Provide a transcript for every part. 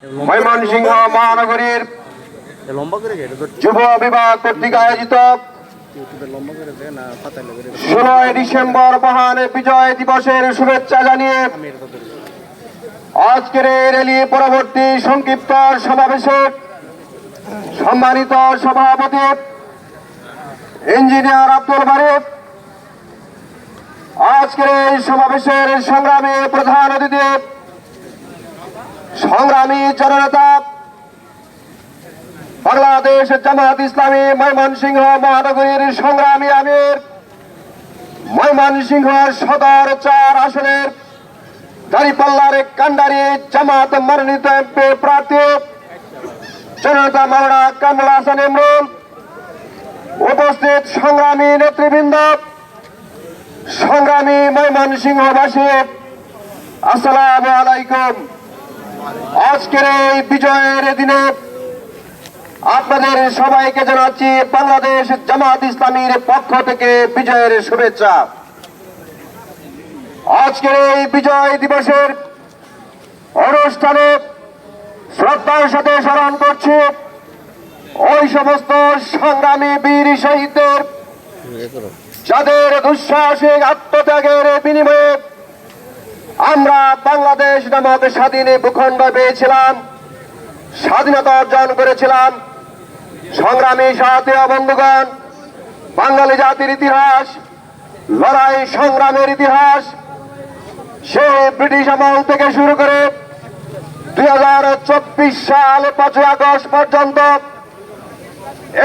ময়মনসিংহ মহানগরীর যুব বিভাগ কর্তৃক আয়োজিত 16 ডিসেম্বর মহান বিজয় দিবসের শুভেচ্ছা জানিয়ে আজকের এই র্যালি পরবর্তী সংক্ষিপ্ত সমাবেশে সম্মানিত সভাপতি ইঞ্জিনিয়ার আব্দুল বারিক, আজকের এই সমাবেশের সংগ্রামী প্রধান অতিথি সংগ্রামী জননেতা বাংলাদেশ জামাত ইসলামী ময়মনসিংহ মহানগরীর সংগ্রামী আমির, ময়মনসিংহ সদর 4 আসনের দাঁড়িপাল্লার কান্ডারি জামাত মনোনীত এমপি প্রার্থী জননেতা মাওলানা কামরুল হাসান ইমরুল, উপস্থিত সংগ্রামী নেতৃবৃন্দ, সংগ্রামী ময়মনসিংহবাসী, আসসালামু আলাইকুম। আজকের এই বিজয়ের দিনে আপনাদের সবাইকে জানাচ্ছি বাংলাদেশ জামাত ইসলামীর পক্ষ থেকে বিজয়ের শুভেচ্ছা। আজকের এই বিজয় দিবসের অনুষ্ঠানে শ্রদ্ধার সাথে স্মরণ করছি ওই সমস্ত সংগ্রামী বীর শহীদদের যাদের দুঃসাহসিক আত্মত্যাগের বিনিময়ে আমরা বাংলাদেশ নামক স্বাধীন ভূখণ্ড পেয়েছিলাম, স্বাধীনতা অর্জন করেছিলাম। সংগ্রামী সাথী বন্ধুগণ, বাঙালি জাতির ইতিহাস, লড়াই সংগ্রামের ইতিহাস সেই ব্রিটিশ আমল থেকে শুরু করে 2024 সাল 5 আগস্ট পর্যন্ত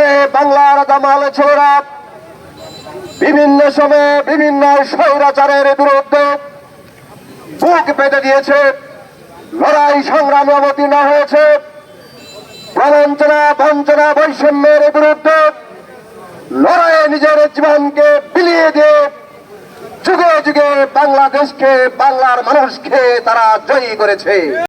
এই বাংলার দামাল ছেলেরা বিভিন্ন সময়ে বিভিন্ন স্বৈরাচারের বিরুদ্ধে বুক পেতে দিয়েছে, লড়াই সংগ্রামে অবতীর্ণ হয়েছে, প্রবঞ্চনা বঞ্চনা বৈষম্যের বিরুদ্ধে লড়াইয়ে নিজের জীবনকে বিলিয়ে দিয়ে যুগে যুগে বাংলাদেশকে, বাংলার মানুষকে তারা জয়ী করেছে।